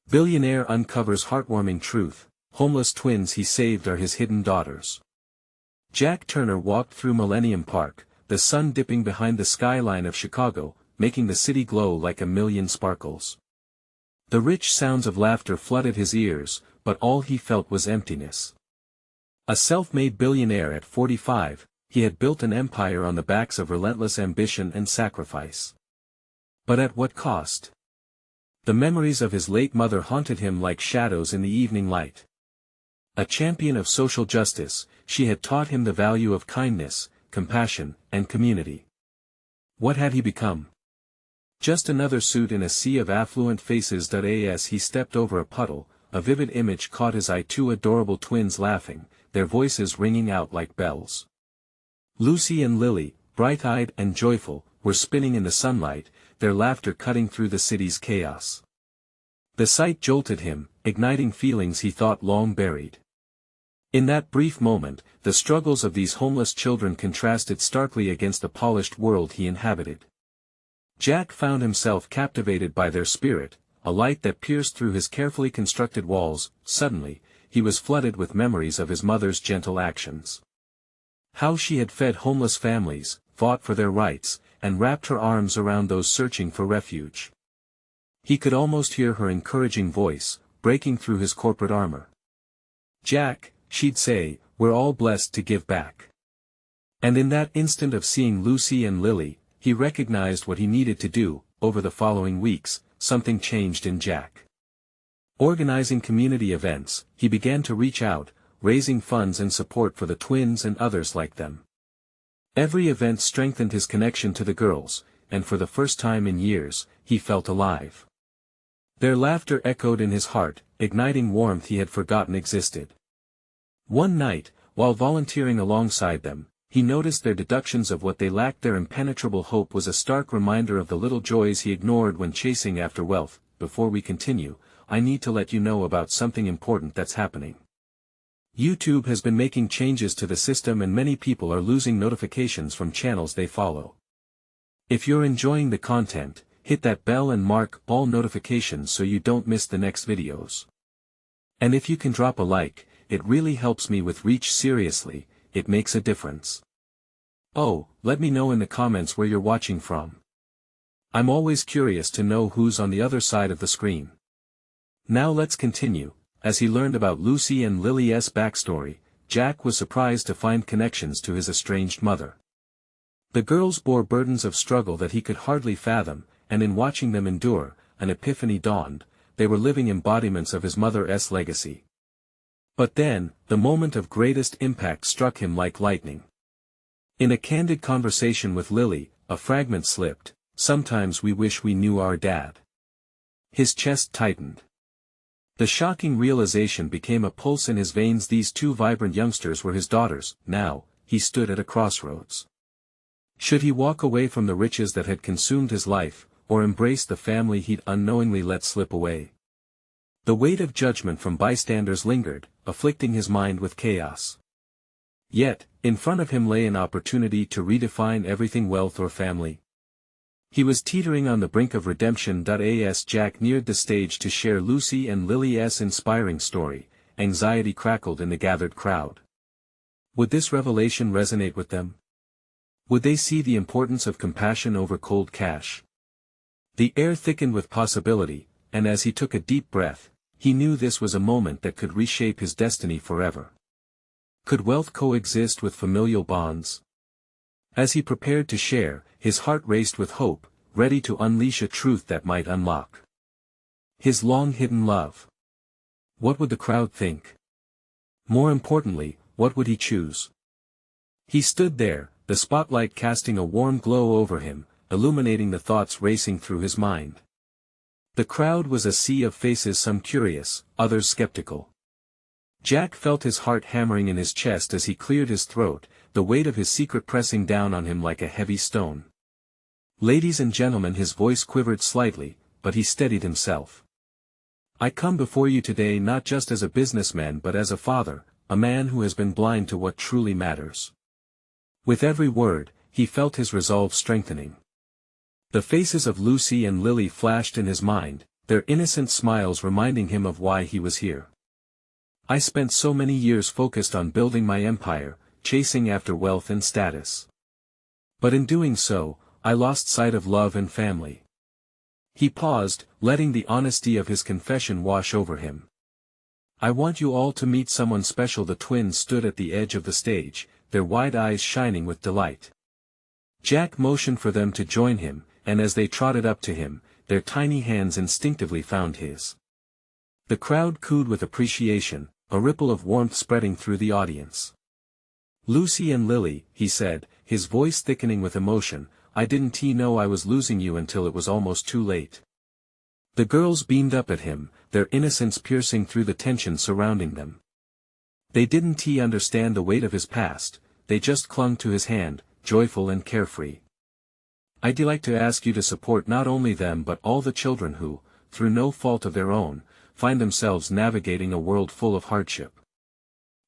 Billionaire uncovers heartwarming truth, homeless twins he saved are his hidden daughters. Jack Turner walked through Millennium Park, the sun dipping behind the skyline of Chicago, making the city glow like a million sparkles. The rich sounds of laughter flooded his ears, but all he felt was emptiness. A self-made billionaire at 45, he had built an empire on the backs of relentless ambition and sacrifice. But at what cost? The memories of his late mother haunted him like shadows in the evening light. A champion of social justice, she had taught him the value of kindness, compassion, and community. What had he become? Just another suit in a sea of affluent faces. As he stepped over a puddle, a vivid image caught his eye: two adorable twins laughing, their voices ringing out like bells. Lucy and Lily, bright-eyed and joyful, were spinning in the sunlight, their laughter cutting through the city's chaos. The sight jolted him, igniting feelings he thought long buried. In that brief moment, the struggles of these homeless children contrasted starkly against the polished world he inhabited. Jack found himself captivated by their spirit, a light that pierced through his carefully constructed walls. Suddenly, he was flooded with memories of his mother's gentle actions. How she had fed homeless families, fought for their rights, and wrapped her arms around those searching for refuge. He could almost hear her encouraging voice, breaking through his corporate armor. "Jack," she'd say, "we're all blessed to give back." And in that instant of seeing Lucy and Lily, he recognized what he needed to do. Over the following weeks, something changed in Jack. Organizing community events, he began to reach out, raising funds and support for the twins and others like them. Every event strengthened his connection to the girls, and for the first time in years, he felt alive. Their laughter echoed in his heart, igniting warmth he had forgotten existed. One night, while volunteering alongside them, he noticed their deductions of what they lacked. Their impenetrable hope was a stark reminder of the little joys he ignored when chasing after wealth. Before we continue, I need to let you know about something important that's happening. YouTube has been making changes to the system and many people are losing notifications from channels they follow. If you're enjoying the content, hit that bell and mark all notifications so you don't miss the next videos. And if you can drop a like, it really helps me with reach. Seriously, it makes a difference. Oh, let me know in the comments where you're watching from. I'm always curious to know who's on the other side of the screen. Now let's continue. As he learned about Lucy and Lily's backstory, Jack was surprised to find connections to his estranged mother. The girls bore burdens of struggle that he could hardly fathom, and in watching them endure, an epiphany dawned: they were living embodiments of his mother's legacy. But then, the moment of greatest impact struck him like lightning. In a candid conversation with Lily, a fragment slipped: "Sometimes we wish we knew our dad." His chest tightened. The shocking realization became a pulse in his veins. These two vibrant youngsters were his daughters. Now, he stood at a crossroads. Should he walk away from the riches that had consumed his life, or embrace the family he'd unknowingly let slip away? The weight of judgment from bystanders lingered, afflicting his mind with chaos. Yet, in front of him lay an opportunity to redefine everything: wealth or family. He was teetering on the brink of redemption. As Jack neared the stage to share Lucy and Lily's inspiring story, anxiety crackled in the gathered crowd. Would this revelation resonate with them? Would they see the importance of compassion over cold cash? The air thickened with possibility, and as he took a deep breath, he knew this was a moment that could reshape his destiny forever. Could wealth coexist with familial bonds? As he prepared to share, his heart raced with hope, ready to unleash a truth that might unlock his long-hidden love. What would the crowd think? More importantly, what would he choose? He stood there, the spotlight casting a warm glow over him, illuminating the thoughts racing through his mind. The crowd was a sea of faces, some curious, others skeptical. Jack felt his heart hammering in his chest as he cleared his throat, the weight of his secret pressing down on him like a heavy stone. "Ladies and gentlemen," his voice quivered slightly, but he steadied himself. "I come before you today not just as a businessman but as a father, a man who has been blind to what truly matters." With every word, he felt his resolve strengthening. The faces of Lucy and Lily flashed in his mind, their innocent smiles reminding him of why he was here. I spent so many years focused on building my empire, chasing after wealth and status. But in doing so, I lost sight of love and family. He paused, letting the honesty of his confession wash over him. I want you all to meet someone special. The twins stood at the edge of the stage, their wide eyes shining with delight. Jack motioned for them to join him, and as they trotted up to him, their tiny hands instinctively found his. The crowd cooed with appreciation, a ripple of warmth spreading through the audience. Lucy and Lily, he said, his voice thickening with emotion, I didn't know I was losing you until it was almost too late. The girls beamed up at him, their innocence piercing through the tension surrounding them. They didn't understand the weight of his past, they just clung to his hand, joyful and carefree. I'd like to ask you to support not only them but all the children who, through no fault of their own, find themselves navigating a world full of hardship.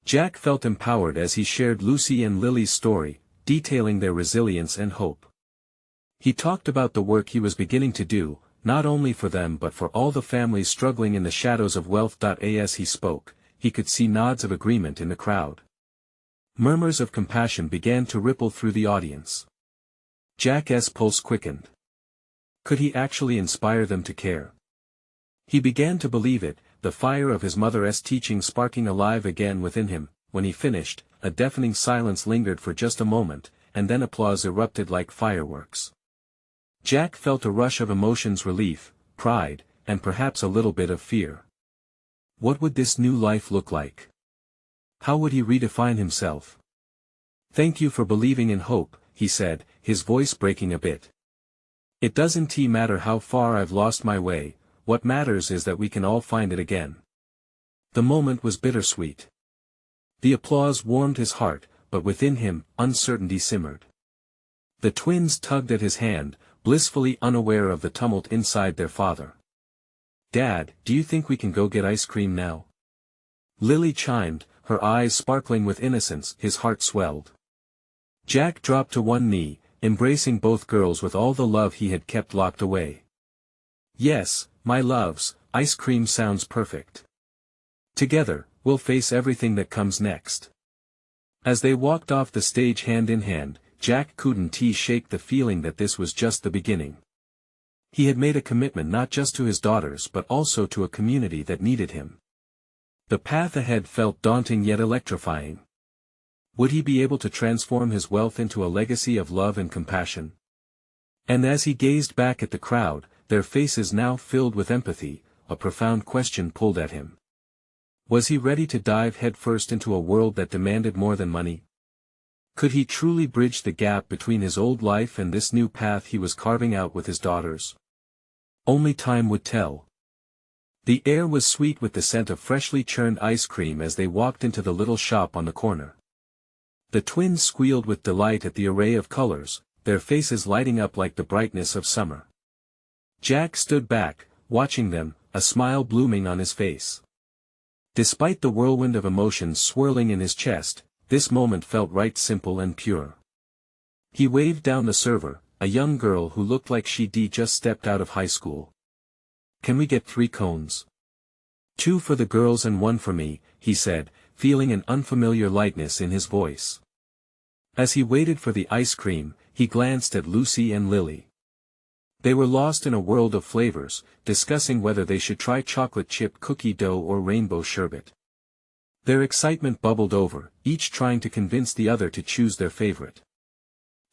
Jack felt empowered as he shared Lucy and Lily's story, detailing their resilience and hope. He talked about the work he was beginning to do, not only for them but for all the families struggling in the shadows of wealth. As he spoke, he could see nods of agreement in the crowd. Murmurs of compassion began to ripple through the audience. Jack's pulse quickened. Could he actually inspire them to care? He began to believe it, the fire of his mother's teaching sparking alive again within him. When he finished, a deafening silence lingered for just a moment, and then applause erupted like fireworks. Jack felt a rush of emotions: relief, pride, and perhaps a little bit of fear. What would this new life look like? How would he redefine himself? Thank you for believing in hope, he said, his voice breaking a bit. It doesn't matter how far I've lost my way, what matters is that we can all find it again. The moment was bittersweet. The applause warmed his heart, but within him, uncertainty simmered. The twins tugged at his hand, blissfully unaware of the tumult inside their father. Dad, do you think we can go get ice cream now? Lily chimed, her eyes sparkling with innocence. His heart swelled. Jack dropped to one knee, embracing both girls with all the love he had kept locked away. Yes, my loves, ice cream sounds perfect. Together, we'll face everything that comes next. As they walked off the stage hand in hand, Jack couldn't shake the feeling that this was just the beginning. He had made a commitment not just to his daughters but also to a community that needed him. The path ahead felt daunting yet electrifying. Would he be able to transform his wealth into a legacy of love and compassion? And as he gazed back at the crowd, their faces now filled with empathy, a profound question pulled at him. Was he ready to dive headfirst into a world that demanded more than money? Could he truly bridge the gap between his old life and this new path he was carving out with his daughters? Only time would tell. The air was sweet with the scent of freshly churned ice cream as they walked into the little shop on the corner. The twins squealed with delight at the array of colors, their faces lighting up like the brightness of summer. Jack stood back, watching them, a smile blooming on his face. Despite the whirlwind of emotions swirling in his chest, this moment felt right, simple and pure. He waved down the server, a young girl who looked like she'd just stepped out of high school. Can we get 3 cones? 2 for the girls and 1 for me, he said, feeling an unfamiliar lightness in his voice. As he waited for the ice cream, he glanced at Lucy and Lily. They were lost in a world of flavors, discussing whether they should try chocolate chip cookie dough or rainbow sherbet. Their excitement bubbled over, each trying to convince the other to choose their favorite.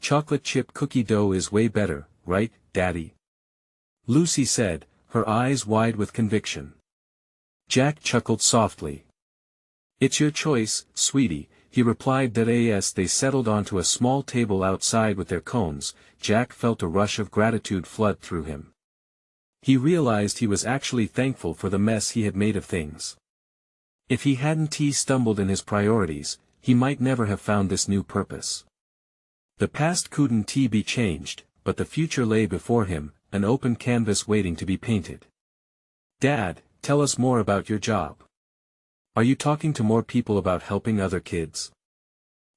Chocolate chip cookie dough is way better, right, Daddy? Lucy said, her eyes wide with conviction. Jack chuckled softly. It's your choice, sweetie, he replied. As they settled onto a small table outside with their cones, Jack felt a rush of gratitude flood through him. He realized he was actually thankful for the mess he had made of things. If he hadn't stumbled in his priorities, he might never have found this new purpose. The past couldn't be changed, but the future lay before him, an open canvas waiting to be painted. Dad, tell us more about your job. Are you talking to more people about helping other kids?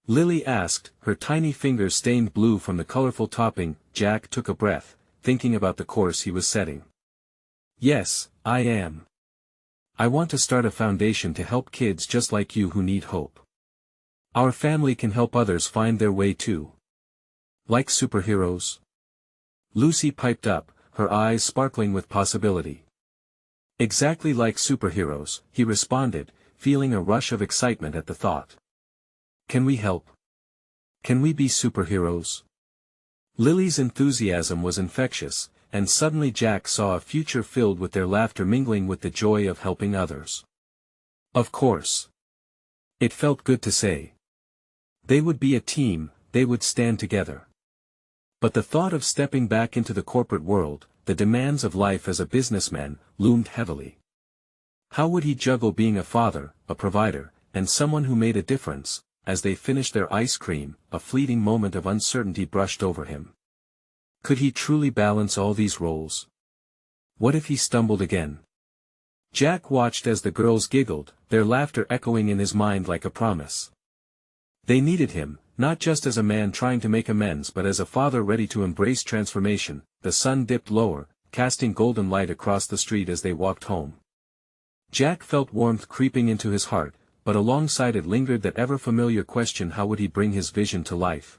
Lily asked, her tiny fingers stained blue from the colorful topping. Jack took a breath, thinking about the course he was setting. Yes, I am. I want to start a foundation to help kids just like you who need hope. Our family can help others find their way too. Like superheroes? Lucy piped up, her eyes sparkling with possibility. Exactly like superheroes, he responded, feeling a rush of excitement at the thought. Can we help? Can we be superheroes? Lily's enthusiasm was infectious, and suddenly Jack saw a future filled with their laughter mingling with the joy of helping others. Of course. It felt good to say. They would be a team, they would stand together. But the thought of stepping back into the corporate world, the demands of life as a businessman, loomed heavily. How would he juggle being a father, a provider, and someone who made a difference? As they finished their ice cream, a fleeting moment of uncertainty brushed over him. Could he truly balance all these roles? What if he stumbled again? Jack watched as the girls giggled, their laughter echoing in his mind like a promise. They needed him, not just as a man trying to make amends but as a father ready to embrace transformation. The sun dipped lower, casting golden light across the street as they walked home. Jack felt warmth creeping into his heart, but alongside it lingered that ever-familiar question: how would he bring his vision to life?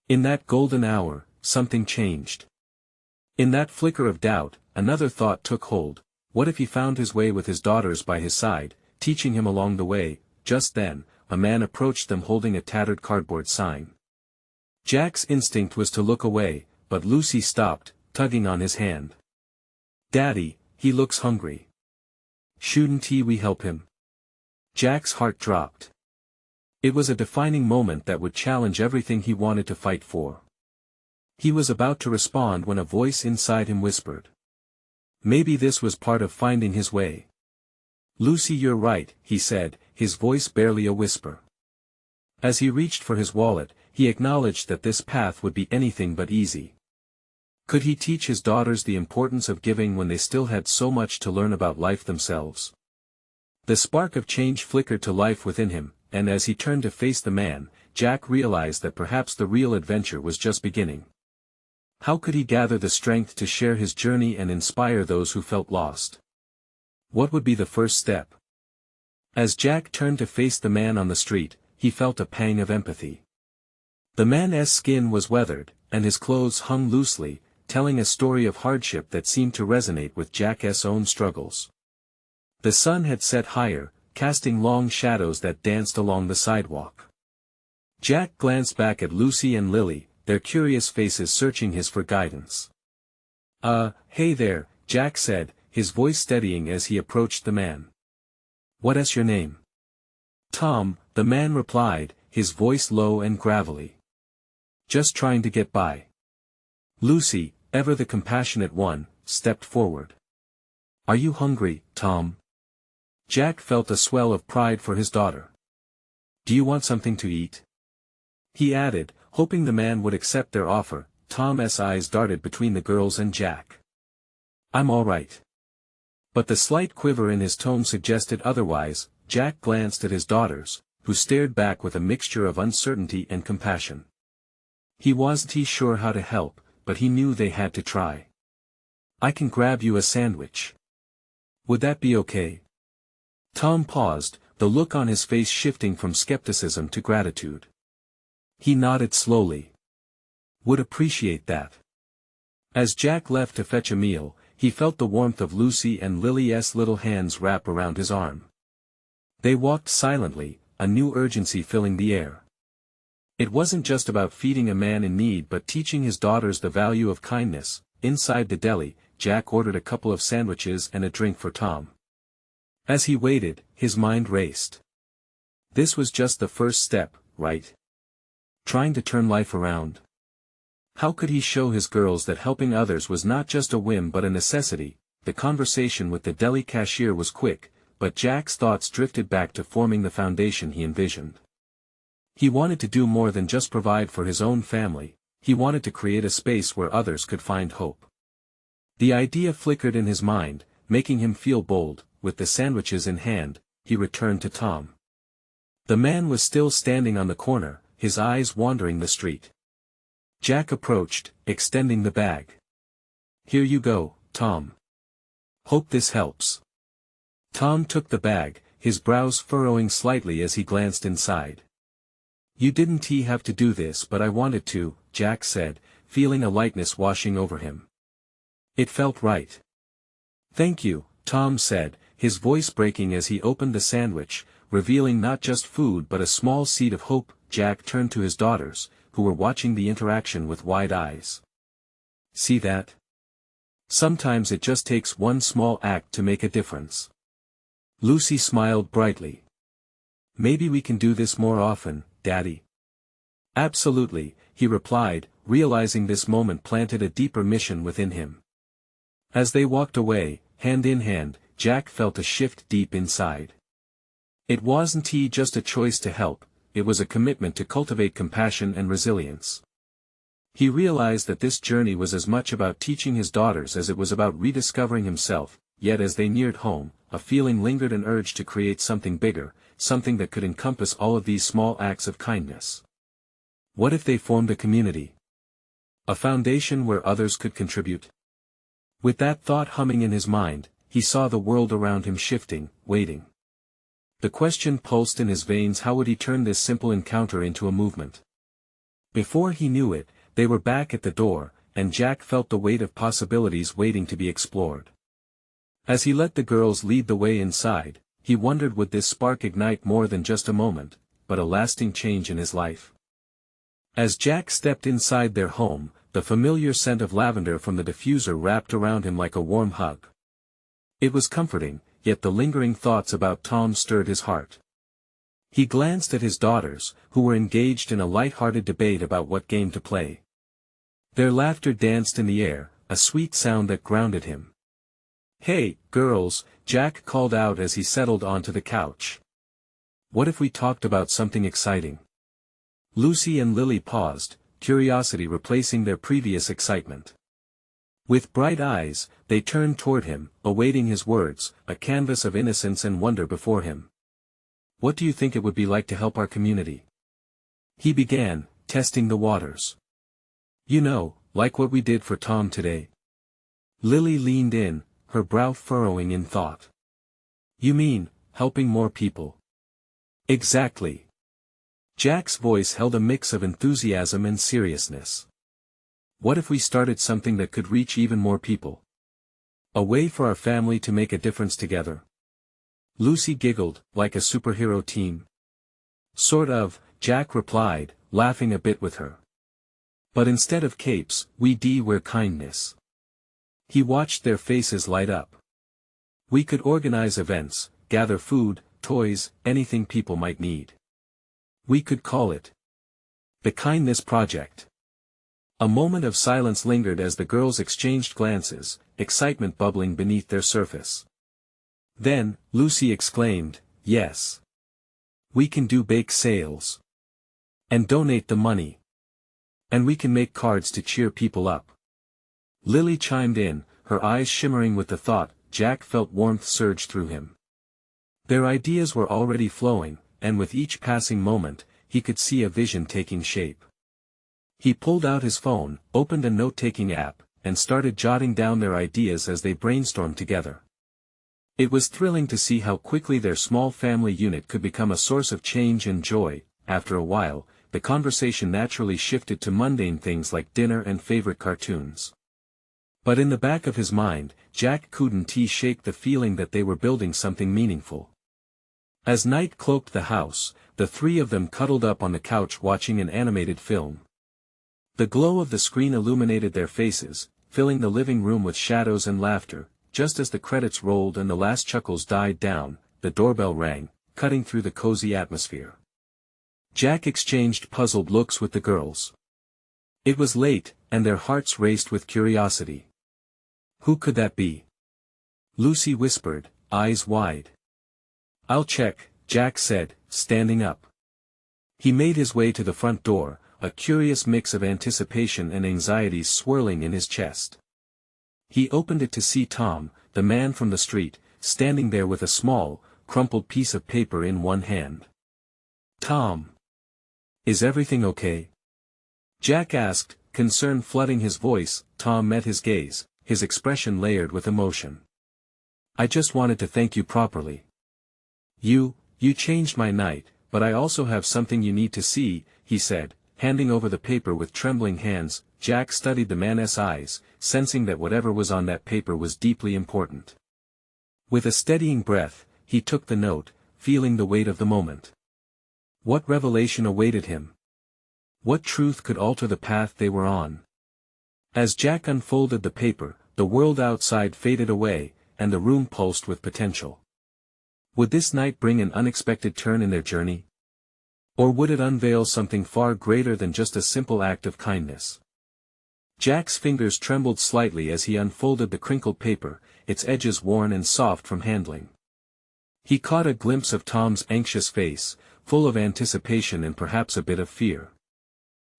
In that golden hour, something changed. In that flicker of doubt, another thought took hold: what if he found his way with his daughters by his side, teaching him along the way? Just then, a man approached them holding a tattered cardboard sign. Jack's instinct was to look away, but Lucy stopped, tugging on his hand. "Daddy, he looks hungry. Shouldn't we help him?" Jack's heart dropped. It was a defining moment that would challenge everything he wanted to fight for. He was about to respond when a voice inside him whispered. Maybe this was part of finding his way. "Lucy, you're right," he said, his voice barely a whisper. As he reached for his wallet, he acknowledged that this path would be anything but easy. Could he teach his daughters the importance of giving when they still had so much to learn about life themselves? The spark of change flickered to life within him, and as he turned to face the man, Jack realized that perhaps the real adventure was just beginning. How could he gather the strength to share his journey and inspire those who felt lost? What would be the first step? As Jack turned to face the man on the street, he felt a pang of empathy. The man's skin was weathered, and his clothes hung loosely, telling a story of hardship that seemed to resonate with Jack's own struggles. The sun had set higher, casting long shadows that danced along the sidewalk. Jack glanced back at Lucy and Lily, their curious faces searching his for guidance. Hey there," Jack said, his voice steadying as he approached the man. "What's your name?" "Tom," the man replied, his voice low and gravelly. "Just trying to get by." Lucy, ever the compassionate one, stepped forward. "Are you hungry, Tom?" Jack felt a swell of pride for his daughter. "Do you want something to eat?" he added, hoping the man would accept their offer. Tom's eyes darted between the girls and Jack. "I'm all right." But the slight quiver in his tone suggested otherwise. Jack glanced at his daughters, who stared back with a mixture of uncertainty and compassion. He wasn't sure how to help, but he knew they had to try. "I can grab you a sandwich. Would that be okay?" Tom paused, the look on his face shifting from skepticism to gratitude. He nodded slowly. "Would appreciate that." As Jack left to fetch a meal, he felt the warmth of Lucy and Lily's little hands wrap around his arm. They walked silently, a new urgency filling the air. It wasn't just about feeding a man in need but teaching his daughters the value of kindness. Inside the deli, Jack ordered a couple of sandwiches and a drink for Tom. As he waited, his mind raced. This was just the first step, right? Trying to turn life around. How could he show his girls that helping others was not just a whim but a necessity? The conversation with the deli cashier was quick, but Jack's thoughts drifted back to forming the foundation he envisioned. He wanted to do more than just provide for his own family, he wanted to create a space where others could find hope. The idea flickered in his mind, making him feel bold. With the sandwiches in hand, he returned to Tom. The man was still standing on the corner, his eyes wandering the street. Jack approached, extending the bag. "Here you go, Tom. Hope this helps. Tom took the bag, his brows furrowing slightly as he glanced inside. You didn't have to do this, but I wanted to, Jack said, feeling a lightness washing over him. It felt right. Thank you, Tom said, his voice breaking as he opened the sandwich, revealing not just food but a small seed of hope. Jack turned to his daughters, who were watching the interaction with wide eyes. See that? Sometimes it just takes one small act to make a difference. Lucy smiled brightly. Maybe we can do this more often, Daddy. Absolutely, he replied, realizing this moment planted a deeper mission within him. As they walked away, hand in hand, Jack felt a shift deep inside. It wasn't just a choice to help, it was a commitment to cultivate compassion and resilience. He realized that this journey was as much about teaching his daughters as it was about rediscovering himself, yet as they neared home, a feeling lingered, an urge to create something bigger, something that could encompass all of these small acts of kindness. What if they formed a community? A foundation where others could contribute? With that thought humming in his mind, he saw the world around him shifting, waiting. The question pulsed in his veins: how would he turn this simple encounter into a movement? Before he knew it, they were back at the door, and Jack felt the weight of possibilities waiting to be explored. As he let the girls lead the way inside, he wondered, would this spark ignite more than just a moment, but a lasting change in his life? As Jack stepped inside their home, the familiar scent of lavender from the diffuser wrapped around him like a warm hug. It was comforting, yet the lingering thoughts about Tom stirred his heart. He glanced at his daughters, who were engaged in a light-hearted debate about what game to play. Their laughter danced in the air, a sweet sound that grounded him. Hey, girls, Jack called out as he settled onto the couch. What if we talked about something exciting? Lucy and Lily paused, curiosity replacing their previous excitement. With bright eyes, they turned toward him, awaiting his words, a canvas of innocence and wonder before him. What do you think it would be like to help our community? He began, testing the waters. You know, like what we did for Tom today. Lily leaned in, her brow furrowing in thought. You mean, helping more people? Exactly. Jack's voice held a mix of enthusiasm and seriousness. What if we started something that could reach even more people? A way for our family to make a difference together? Lucy giggled, like a superhero team. Sort of, Jack replied, laughing a bit with her. But instead of capes, we wear kindness. He watched their faces light up. We could organize events, gather food, toys, anything people might need. We could call it the Kindness Project. A moment of silence lingered as the girls exchanged glances, excitement bubbling beneath their surface. Then, Lucy exclaimed, yes. We can do bake sales. And donate the money. And we can make cards to cheer people up. Lily chimed in, her eyes shimmering with the thought. Jack felt warmth surge through him. Their ideas were already flowing, and with each passing moment, he could see a vision taking shape. He pulled out his phone, opened a note-taking app, and started jotting down their ideas as they brainstormed together. It was thrilling to see how quickly their small family unit could become a source of change and joy. After a while, the conversation naturally shifted to mundane things like dinner and favorite cartoons. But in the back of his mind, Jack couldn't shake the feeling that they were building something meaningful. As night cloaked the house, the three of them cuddled up on the couch watching an animated film. The glow of the screen illuminated their faces, filling the living room with shadows and laughter. Just as the credits rolled and the last chuckles died down, the doorbell rang, cutting through the cozy atmosphere. Jack exchanged puzzled looks with the girls. It was late, and their hearts raced with curiosity. Who could that be? Lucy whispered, eyes wide. I'll check, Jack said, standing up. He made his way to the front door, a curious mix of anticipation and anxiety swirling in his chest. He opened it to see Tom, the man from the street, standing there with a small, crumpled piece of paper in one hand. Tom. Is everything okay? Jack asked, concern flooding his voice. Tom met his gaze, his expression layered with emotion. I just wanted to thank you properly. You changed my night, but I also have something you need to see," he said, handing over the paper with trembling hands. Jack studied the man's eyes, sensing that whatever was on that paper was deeply important. With a steadying breath, he took the note, feeling the weight of the moment. What revelation awaited him? What truth could alter the path they were on? As Jack unfolded the paper, the world outside faded away, and the room pulsed with potential. Would this night bring an unexpected turn in their journey? Or would it unveil something far greater than just a simple act of kindness? Jack's fingers trembled slightly as he unfolded the crinkled paper, its edges worn and soft from handling. He caught a glimpse of Tom's anxious face, full of anticipation and perhaps a bit of fear.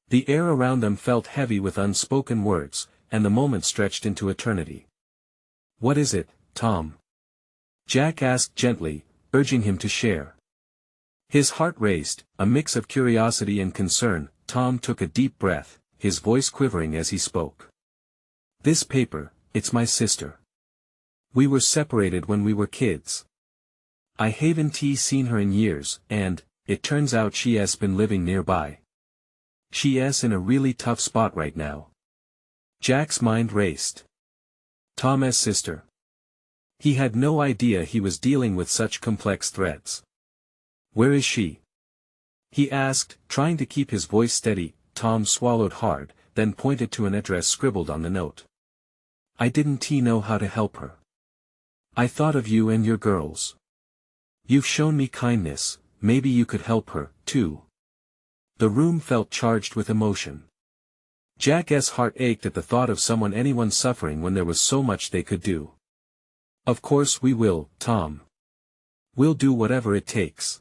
The air around them felt heavy with unspoken words, and the moment stretched into eternity. "What is it, Tom?" Jack asked gently, urging him to share. His heart raced, a mix of curiosity and concern. Tom took a deep breath, his voice quivering as he spoke. "This paper, it's my sister. We were separated when we were kids. I haven't seen her in years, and, it turns out she's been living nearby. She's in a really tough spot right now." Jack's mind raced. Tom's sister. He had no idea he was dealing with such complex threads. "Where is she?" he asked, trying to keep his voice steady. Tom swallowed hard, then pointed to an address scribbled on the note. "I didn't know how to help her. I thought of you and your girls. You've shown me kindness, maybe you could help her, too." The room felt charged with emotion. Jack's heart ached at the thought of anyone suffering when there was so much they could do. "Of course we will, Tom. We'll do whatever it takes."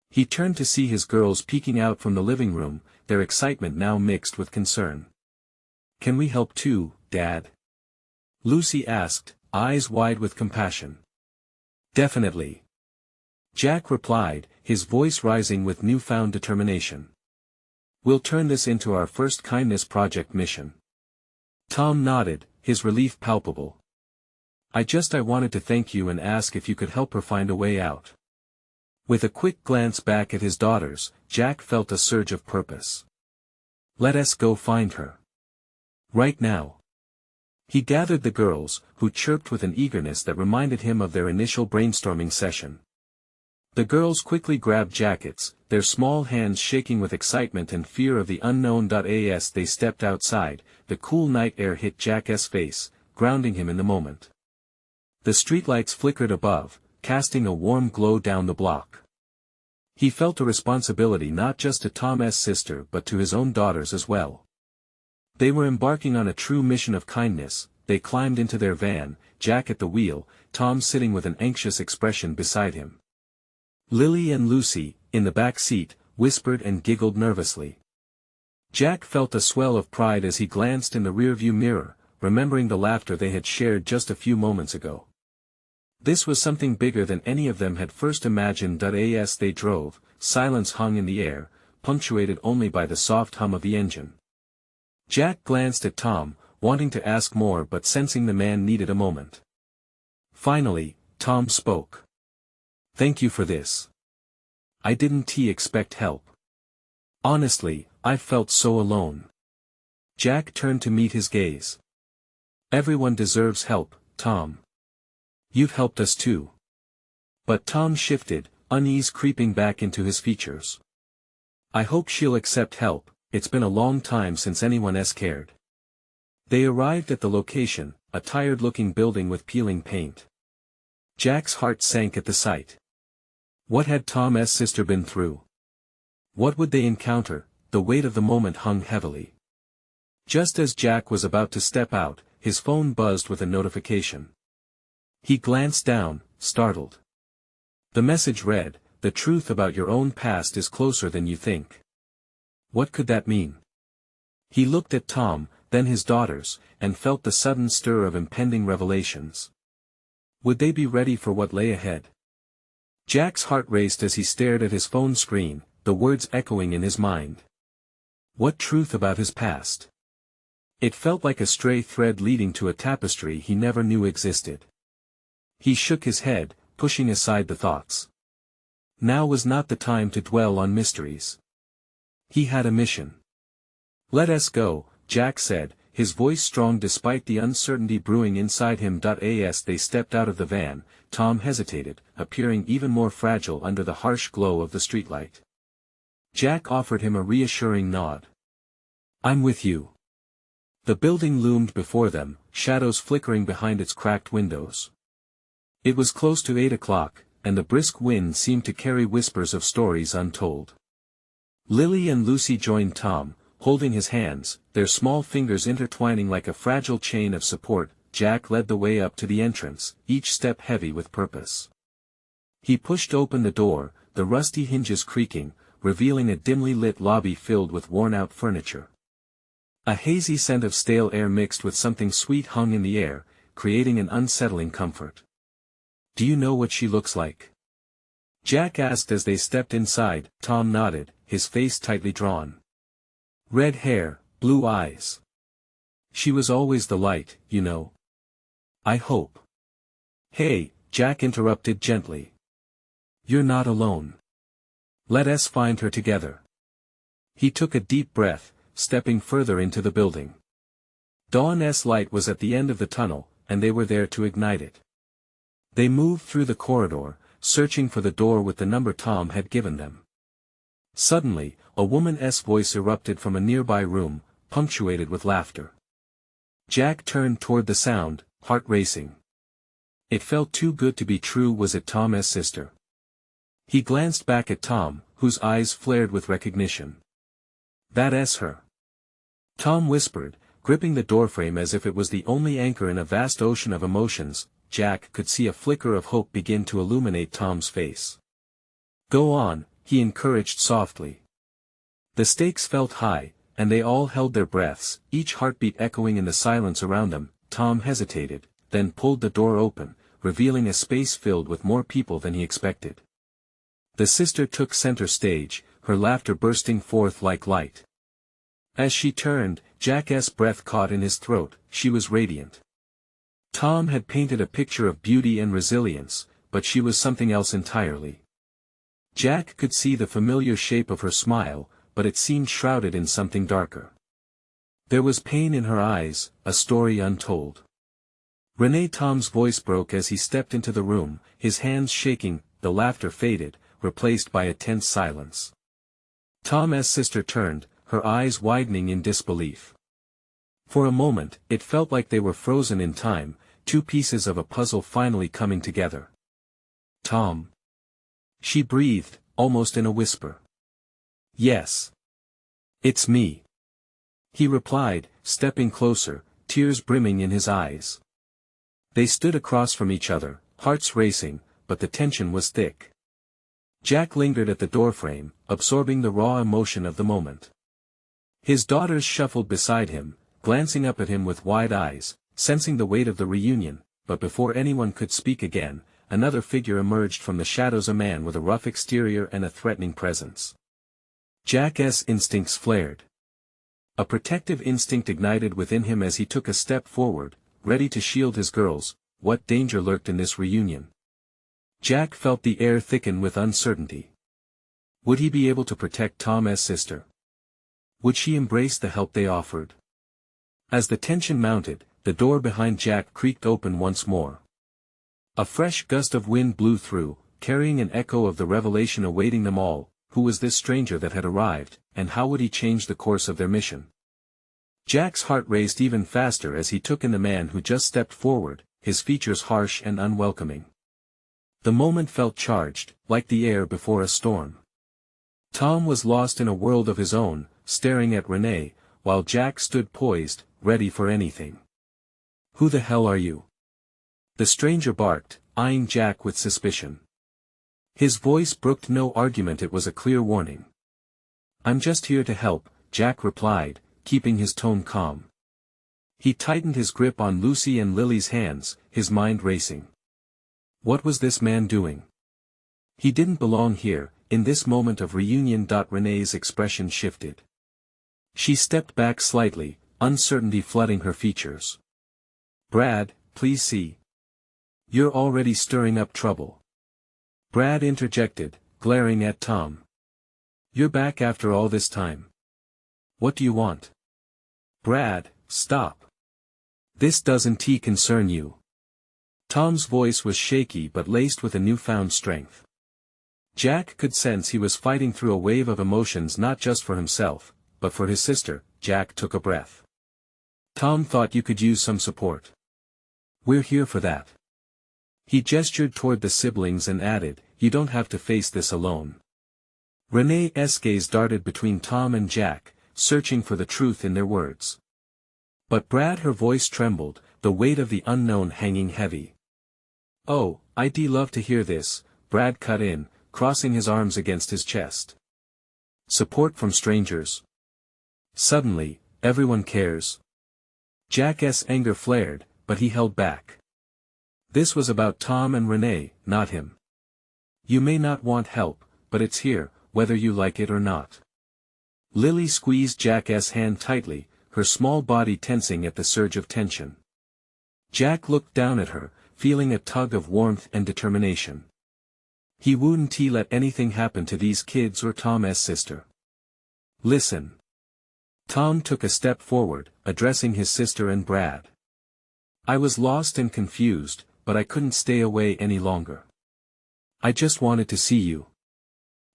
He turned to see his girls peeking out from the living room, their excitement now mixed with concern. "Can we help too, Dad?" Lucy asked, eyes wide with compassion. "Definitely." Jack replied, his voice rising with newfound determination. "We'll turn this into our first kindness project mission." Tom nodded, his relief palpable. I wanted to thank you and ask if you could help her find a way out." With a quick glance back at his daughters, Jack felt a surge of purpose. "Let us go find her. Right now." He gathered the girls, who chirped with an eagerness that reminded him of their initial brainstorming session. The girls quickly grabbed jackets, their small hands shaking with excitement and fear of the unknown. As they stepped outside, the cool night air hit Jack's face, grounding him in the moment. The streetlights flickered above, casting a warm glow down the block. He felt a responsibility not just to Tom's sister but to his own daughters as well. They were embarking on a true mission of kindness. They climbed into their van, Jack at the wheel, Tom sitting with an anxious expression beside him. Lily and Lucy, in the back seat, whispered and giggled nervously. Jack felt a swell of pride as he glanced in the rearview mirror, remembering the laughter they had shared just a few moments ago. This was something bigger than any of them had first imagined. As they drove, silence hung in the air, punctuated only by the soft hum of the engine. Jack glanced at Tom, wanting to ask more but sensing the man needed a moment. Finally, Tom spoke. "Thank you for this. I didn't expect help. Honestly, I felt so alone." Jack turned to meet his gaze. "Everyone deserves help, Tom. You've helped us too." But Tom shifted, unease creeping back into his features. "I hope she'll accept help, it's been a long time since anyone else cared." They arrived at the location, a tired-looking building with peeling paint. Jack's heart sank at the sight. What had Tom's sister been through? What would they encounter? The weight of the moment hung heavily. Just as Jack was about to step out, his phone buzzed with a notification. He glanced down, startled. The message read, "The truth about your own past is closer than you think." What could that mean? He looked at Tom, then his daughters, and felt the sudden stir of impending revelations. Would they be ready for what lay ahead? Jack's heart raced as he stared at his phone screen, the words echoing in his mind. What truth about his past? It felt like a stray thread leading to a tapestry he never knew existed. He shook his head, pushing aside the thoughts. Now was not the time to dwell on mysteries. He had a mission. "Let us go," Jack said, his voice strong despite the uncertainty brewing inside him. As they stepped out of the van, Tom hesitated, appearing even more fragile under the harsh glow of the streetlight. Jack offered him a reassuring nod. "I'm with you." The building loomed before them, shadows flickering behind its cracked windows. It was close to 8 o'clock, and the brisk wind seemed to carry whispers of stories untold. Lily and Lucy joined Tom, holding his hands, their small fingers intertwining like a fragile chain of support. Jack led the way up to the entrance, each step heavy with purpose. He pushed open the door, the rusty hinges creaking, revealing a dimly lit lobby filled with worn-out furniture. A hazy scent of stale air mixed with something sweet hung in the air, creating an unsettling comfort. "Do you know what she looks like?" Jack asked as they stepped inside. Tom nodded, his face tightly drawn. "Red hair, blue eyes. She was always the light, you know. I hope." "Hey," Jack interrupted gently. "You're not alone. Let us find her together." He took a deep breath, stepping further into the building. Dawn's light was at the end of the tunnel, and they were there to ignite it. They moved through the corridor, searching for the door with the number Tom had given them. Suddenly, a woman's voice erupted from a nearby room, punctuated with laughter. Jack turned toward the sound, heart racing. It felt too good to be true. Was it Tom's sister? He glanced back at Tom, whose eyes flared with recognition. "That's her," Tom whispered, gripping the doorframe as if it was the only anchor in a vast ocean of emotions. Jack could see a flicker of hope begin to illuminate Tom's face. "Go on," he encouraged softly. The stakes felt high, and they all held their breaths, each heartbeat echoing in the silence around them. Tom hesitated, then pulled the door open, revealing a space filled with more people than he expected. The sister took center stage, her laughter bursting forth like light. As she turned, Jack's breath caught in his throat. She was radiant. Tom had painted a picture of beauty and resilience, but she was something else entirely. Jack could see the familiar shape of her smile, but it seemed shrouded in something darker. There was pain in her eyes, a story untold. "Renee," Tom's voice broke as he stepped into the room, his hands shaking. The laughter faded, replaced by a tense silence. Tom's sister turned, her eyes widening in disbelief. For a moment, it felt like they were frozen in time, two pieces of a puzzle finally coming together. "Tom," she breathed, almost in a whisper. "Yes. It's me," he replied, stepping closer, tears brimming in his eyes. They stood across from each other, hearts racing, but the tension was thick. Jack lingered at the doorframe, absorbing the raw emotion of the moment. His daughters shuffled beside him, glancing up at him with wide eyes, sensing the weight of the reunion, but before anyone could speak again, another figure emerged from the shadows, a man with a rough exterior and a threatening presence. Jack's instincts flared. A protective instinct ignited within him as he took a step forward, ready to shield his girls. What danger lurked in this reunion? Jack felt the air thicken with uncertainty. Would he be able to protect Tom's sister? Would she embrace the help they offered? As the tension mounted, the door behind Jack creaked open once more. A fresh gust of wind blew through, carrying an echo of the revelation awaiting them all. Who was this stranger that had arrived, and how would he change the course of their mission? Jack's heart raced even faster as he took in the man who just stepped forward, his features harsh and unwelcoming. The moment felt charged, like the air before a storm. Tom was lost in a world of his own, staring at Renee, while Jack stood poised, ready for anything. "Who the hell are you?" the stranger barked, eyeing Jack with suspicion. His voice brooked no argument, it was a clear warning. "I'm just here to help," Jack replied, keeping his tone calm. He tightened his grip on Lucy and Lily's hands, his mind racing. What was this man doing? He didn't belong here. In this moment of reunion. Renee's expression shifted. She stepped back slightly, uncertainty flooding her features. "Brad, please see." You're already stirring up trouble. Brad interjected, glaring at Tom. You're back after all this time. What do you want? Brad, stop. This doesn't concern you. Tom's voice was shaky but laced with a newfound strength. Jack could sense he was fighting through a wave of emotions not just for himself, but for his sister. Jack took a breath. Tom thought you could use some support. We're here for that. He gestured toward the siblings and added, you don't have to face this alone. Renee's gaze darted between Tom and Jack, searching for the truth in their words. But Brad, her voice trembled, the weight of the unknown hanging heavy. Oh, I'd love to hear this, Brad cut in, crossing his arms against his chest. Support from strangers. Suddenly, everyone cares. Jack's anger flared, but he held back. This was about Tom and Renee, not him. You may not want help, but it's here, whether you like it or not. Lily squeezed Jack's hand tightly, her small body tensing at the surge of tension. Jack looked down at her, feeling a tug of warmth and determination. He wouldn't let anything happen to these kids or Tom's sister. Listen. Tom took a step forward, addressing his sister and Brad. I was lost and confused, but I couldn't stay away any longer. I just wanted to see you.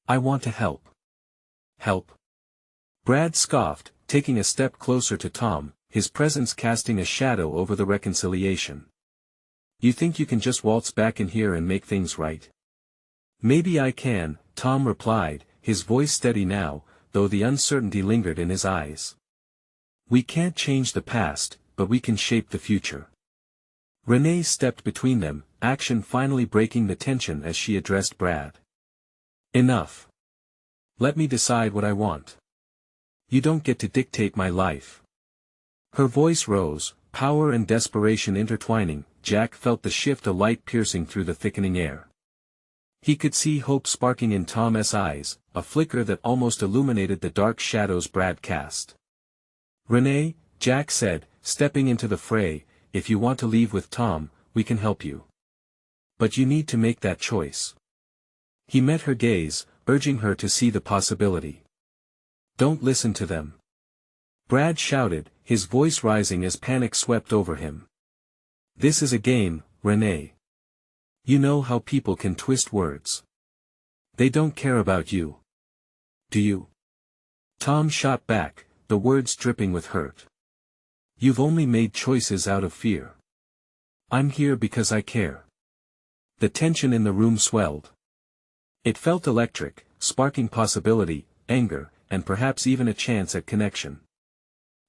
I want to help. Help? Brad scoffed, taking a step closer to Tom, his presence casting a shadow over the reconciliation. You think you can just waltz back in here and make things right? Maybe I can, Tom replied, his voice steady now, though the uncertainty lingered in his eyes. We can't change the past, but we can shape the future. Renee stepped between them, action finally breaking the tension as she addressed Brad. Enough. Let me decide what I want. You don't get to dictate my life. Her voice rose, power and desperation intertwining. Jack felt the shift, a light piercing through the thickening air. He could see hope sparking in Tom's eyes, a flicker that almost illuminated the dark shadows Brad cast. Renee, Jack said, stepping into the fray, if you want to leave with Tom, we can help you. But you need to make that choice. He met her gaze, urging her to see the possibility. Don't listen to them. Brad shouted, his voice rising as panic swept over him. This is a game, Renee. You know how people can twist words. They don't care about you. Do you? Tom shot back, the words dripping with hurt. You've only made choices out of fear. I'm here because I care. The tension in the room swelled. It felt electric, sparking possibility, anger, and perhaps even a chance at connection.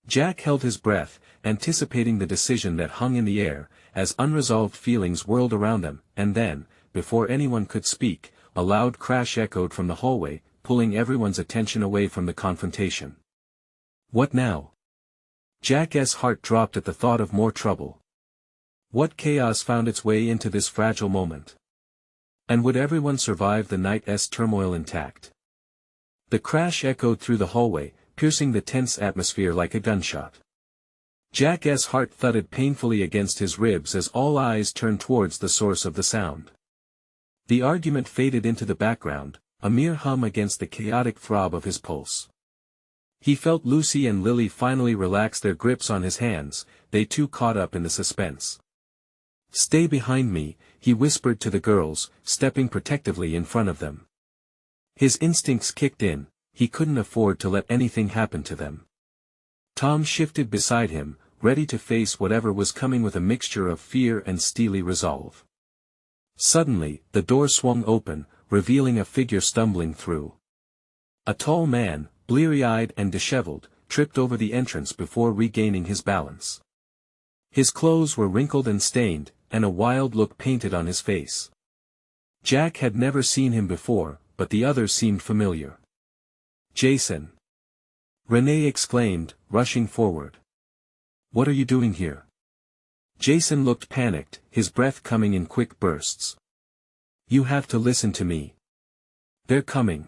Jack held his breath, anticipating the decision that hung in the air, as unresolved feelings whirled around them, and then, before anyone could speak, a loud crash echoed from the hallway, pulling everyone's attention away from the confrontation. What now? Jack's heart dropped at the thought of more trouble. What chaos found its way into this fragile moment? And would everyone survive the night's turmoil intact? The crash echoed through the hallway, piercing the tense atmosphere like a gunshot. Jack's heart thudded painfully against his ribs as all eyes turned towards the source of the sound. The argument faded into the background, a mere hum against the chaotic throb of his pulse. He felt Lucy and Lily finally relax their grips on his hands, they too caught up in the suspense. Stay behind me, he whispered to the girls, stepping protectively in front of them. His instincts kicked in, he couldn't afford to let anything happen to them. Tom shifted beside him, ready to face whatever was coming with a mixture of fear and steely resolve. Suddenly, the door swung open, revealing a figure stumbling through. A tall man, bleary-eyed and disheveled, tripped over the entrance before regaining his balance. His clothes were wrinkled and stained, and a wild look painted on his face. Jack had never seen him before, but the others seemed familiar. Jason! Renee exclaimed, rushing forward. What are you doing here? Jason looked panicked, his breath coming in quick bursts. You have to listen to me. They're coming.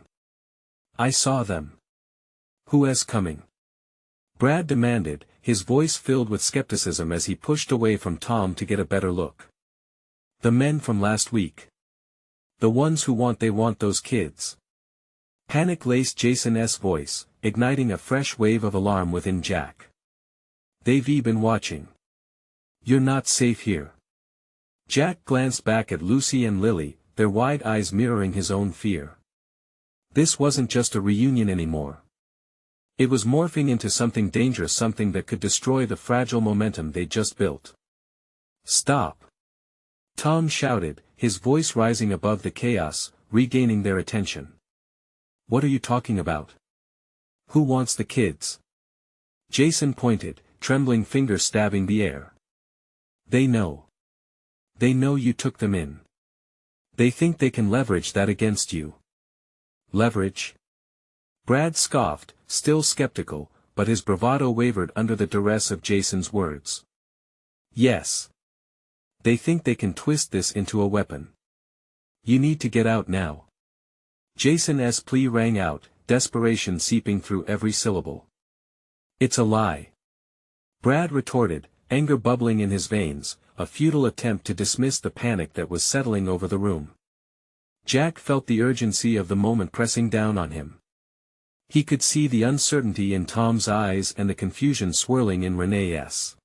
I saw them. Who is coming? Brad demanded, his voice filled with skepticism as he pushed away from Tom to get a better look. The men from last week. The ones who want those kids. Panic laced Jason's voice, igniting a fresh wave of alarm within Jack. They've been watching. You're not safe here. Jack glanced back at Lucy and Lily, their wide eyes mirroring his own fear. This wasn't just a reunion anymore. It was morphing into something dangerous, something that could destroy the fragile momentum they'd just built. Stop! Tom shouted, his voice rising above the chaos, regaining their attention. What are you talking about? Who wants the kids? Jason pointed, trembling fingers stabbing the air. They know. They know you took them in. They think they can leverage that against you. Leverage? Brad scoffed, still skeptical, but his bravado wavered under the duress of Jason's words. Yes. They think they can twist this into a weapon. You need to get out now. Jason's plea rang out, desperation seeping through every syllable. It's a lie. Brad retorted, anger bubbling in his veins, a futile attempt to dismiss the panic that was settling over the room. Jack felt the urgency of the moment pressing down on him. He could see the uncertainty in Tom's eyes and the confusion swirling in Renee's.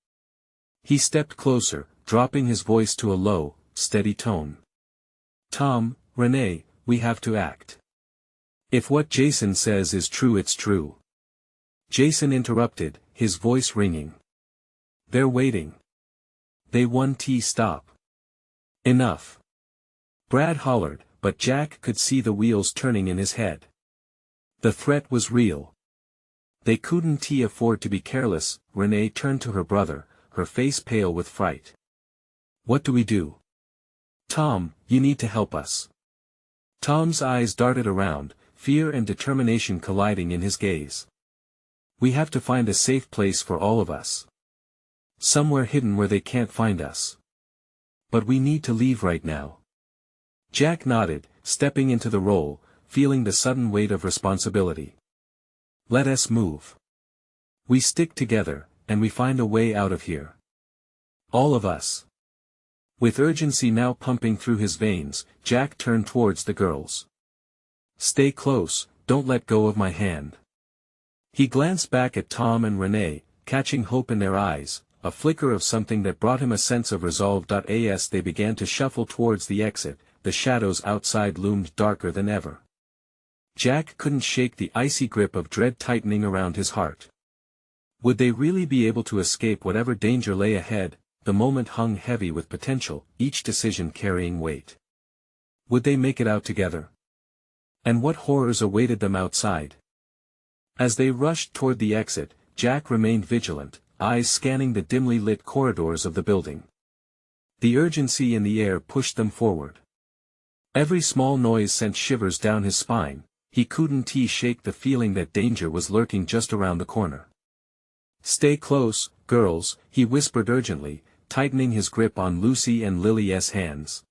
He stepped closer, dropping his voice to a low, steady tone. Tom, Renee, we have to act. If what Jason says is true, it's true. Jason interrupted, his voice ringing. They're waiting. They want to stop. Enough. Brad hollered, but Jack could see the wheels turning in his head. The threat was real. They couldn't afford to be careless. Renee turned to her brother, her face pale with fright. What do we do? Tom, you need to help us. Tom's eyes darted around, fear and determination colliding in his gaze. We have to find a safe place for all of us. Somewhere hidden where they can't find us. But we need to leave right now. Jack nodded, stepping into the role, feeling the sudden weight of responsibility. Let us move. We stick together, and we find a way out of here. All of us. With urgency now pumping through his veins, Jack turned towards the girls. Stay close, don't let go of my hand. He glanced back at Tom and Renee, catching hope in their eyes, a flicker of something that brought him a sense of resolve. As they began to shuffle towards the exit, the shadows outside loomed darker than ever. Jack couldn't shake the icy grip of dread tightening around his heart. Would they really be able to escape whatever danger lay ahead? The moment hung heavy with potential, each decision carrying weight. Would they make it out together? And what horrors awaited them outside? As they rushed toward the exit, Jack remained vigilant, eyes scanning the dimly lit corridors of the building. The urgency in the air pushed them forward. Every small noise sent shivers down his spine. He couldn't shake the feeling that danger was lurking just around the corner. Stay close, girls, he whispered urgently, tightening his grip on Lucy and Lily's hands.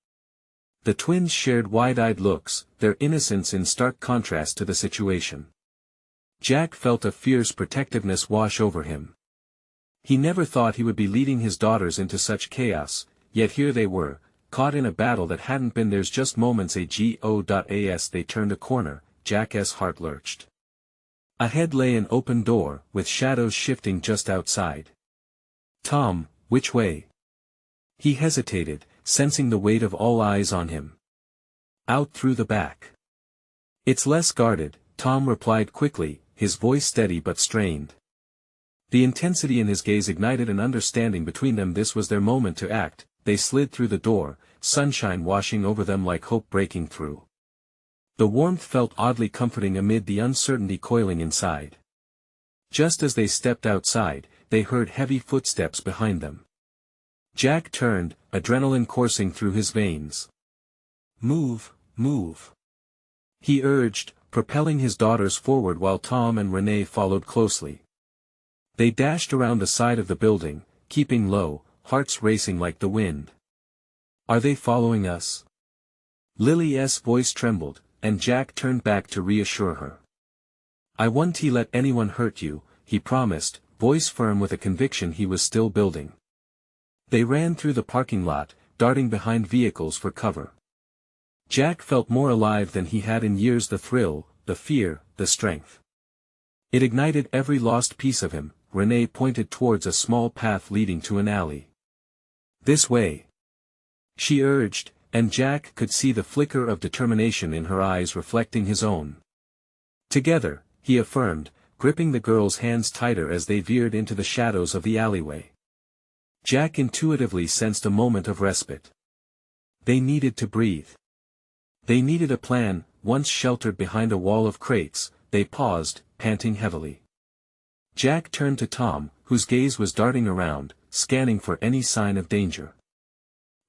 The twins shared wide-eyed looks, their innocence in stark contrast to the situation. Jack felt a fierce protectiveness wash over him. He never thought he would be leading his daughters into such chaos, yet here they were, caught in a battle that hadn't been theirs just moments ago. As they turned a corner, Jack's heart lurched. Ahead lay an open door, with shadows shifting just outside. Tom, which way? He hesitated, sensing the weight of all eyes on him. Out through the back. It's less guarded, Tom replied quickly, his voice steady but strained. The intensity in his gaze ignited an understanding between them. This was their moment to act. They slid through the door, sunshine washing over them like hope breaking through. The warmth felt oddly comforting amid the uncertainty coiling inside. Just as they stepped outside, they heard heavy footsteps behind them. Jack turned, adrenaline coursing through his veins. Move, move. He urged, propelling his daughters forward while Tom and Renee followed closely. They dashed around the side of the building, keeping low, hearts racing like the wind. Are they following us? Lily's voice trembled, and Jack turned back to reassure her. I won't let anyone hurt you, he promised, voice firm with a conviction he was still building. They ran through the parking lot, darting behind vehicles for cover. Jack felt more alive than he had in years, the thrill, the fear, the strength. It ignited every lost piece of him. Renee pointed towards a small path leading to an alley. "This way," she urged, and Jack could see the flicker of determination in her eyes reflecting his own. "Together," he affirmed, gripping the girl's hands tighter as they veered into the shadows of the alleyway. Jack intuitively sensed a moment of respite. They needed to breathe. They needed a plan. Once sheltered behind a wall of crates, they paused, panting heavily. Jack turned to Tom, whose gaze was darting around, scanning for any sign of danger.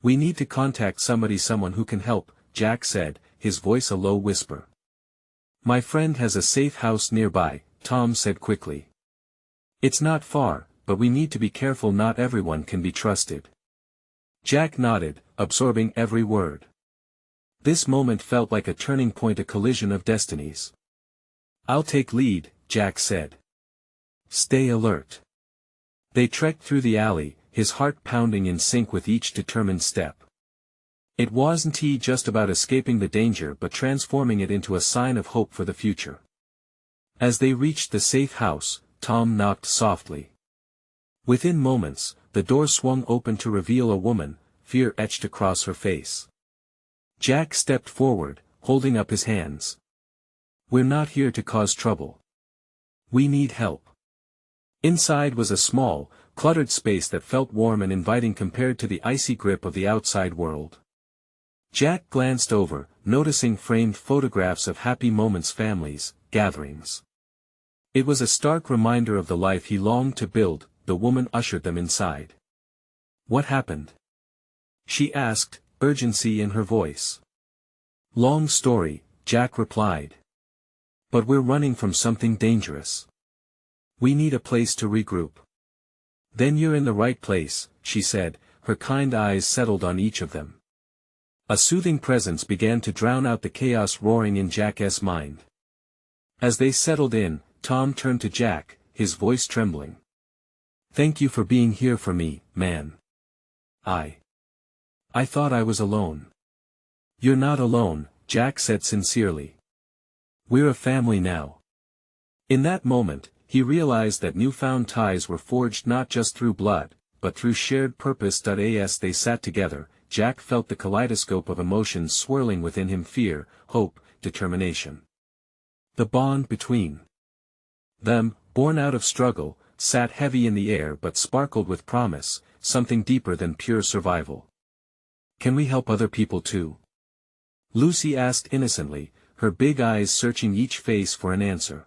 "We need to contact someone who can help," Jack said, his voice a low whisper. "My friend has a safe house nearby," Tom said quickly. "It's not far, but we need to be careful. Not everyone can be trusted." Jack nodded, absorbing every word. This moment felt like a turning point, a collision of destinies. "I'll take lead," Jack said. "Stay alert." They trekked through the alley, his heart pounding in sync with each determined step. It wasn't just about escaping the danger but transforming it into a sign of hope for the future. As they reached the safe house, Tom knocked softly. Within moments, the door swung open to reveal a woman, fear etched across her face. Jack stepped forward, holding up his hands. "We're not here to cause trouble. We need help." Inside was a small, cluttered space that felt warm and inviting compared to the icy grip of the outside world. Jack glanced over, noticing framed photographs of happy moments, families, gatherings. It was a stark reminder of the life he longed to build. The woman ushered them inside. "What happened?" she asked, urgency in her voice. "Long story," Jack replied. "But we're running from something dangerous. We need a place to regroup." "Then you're in the right place," she said, her kind eyes settled on each of them. A soothing presence began to drown out the chaos roaring in Jack's mind. As they settled in, Tom turned to Jack, his voice trembling. "Thank you for being here for me, man. I thought I was alone." "You're not alone," Jack said sincerely. "We're a family now." In that moment, he realized that newfound ties were forged not just through blood, but through shared purpose. As they sat together, Jack felt the kaleidoscope of emotions swirling within him: fear, hope, determination. The bond between them, born out of struggle, sat heavy in the air but sparkled with promise, something deeper than pure survival. "Can we help other people too?" Lucy asked innocently, her big eyes searching each face for an answer.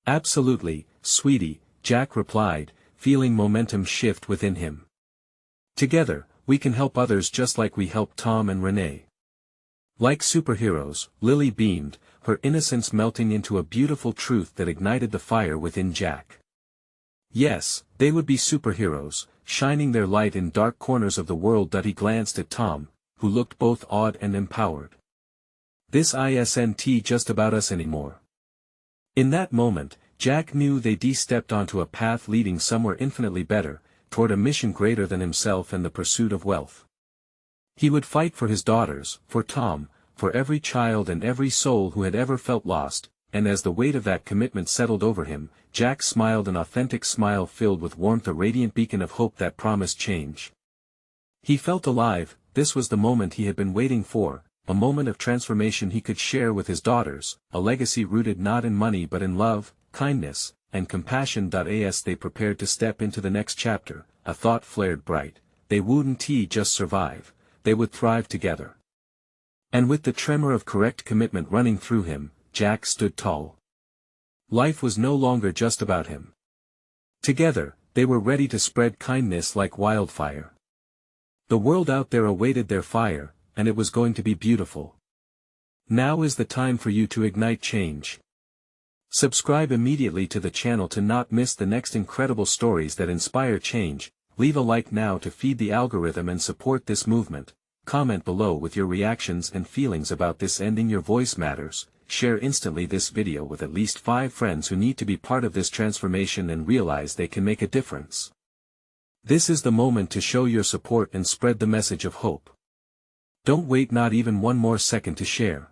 "Absolutely, sweetie," Jack replied, feeling momentum shift within him. "Together, we can help others just like we helped Tom and Renee." Like superheroes, Lily beamed, her innocence melting into a beautiful truth that ignited the fire within Jack. Yes, they would be superheroes, shining their light in dark corners of the world. He glanced at Tom, who looked both awed and empowered. "This isn't just about us anymore." In that moment, Jack knew they'd stepped onto a path leading somewhere infinitely better, toward a mission greater than himself and the pursuit of wealth. He would fight for his daughters, for Tom, for every child and every soul who had ever felt lost, and as the weight of that commitment settled over him, Jack smiled, an authentic smile filled with warmth, a radiant beacon of hope that promised change. He felt alive. This was the moment he had been waiting for, a moment of transformation he could share with his daughters, a legacy rooted not in money but in love, kindness, and compassion. As they prepared to step into the next chapter, a thought flared bright: they wouldn't just survive, they would thrive together. And with the tremor of correct commitment running through him, Jack stood tall. Life was no longer just about him. Together, they were ready to spread kindness like wildfire. The world out there awaited their fire, and it was going to be beautiful. Now is the time for you to ignite change. Subscribe immediately to the channel to not miss the next incredible stories that inspire change. Leave a like now to feed the algorithm and support this movement. Comment below with your reactions and feelings about this ending. Your voice matters. Share instantly this video with at least 5 friends who need to be part of this transformation and realize they can make a difference. This is the moment to show your support and spread the message of hope. Don't wait not even one more second to share.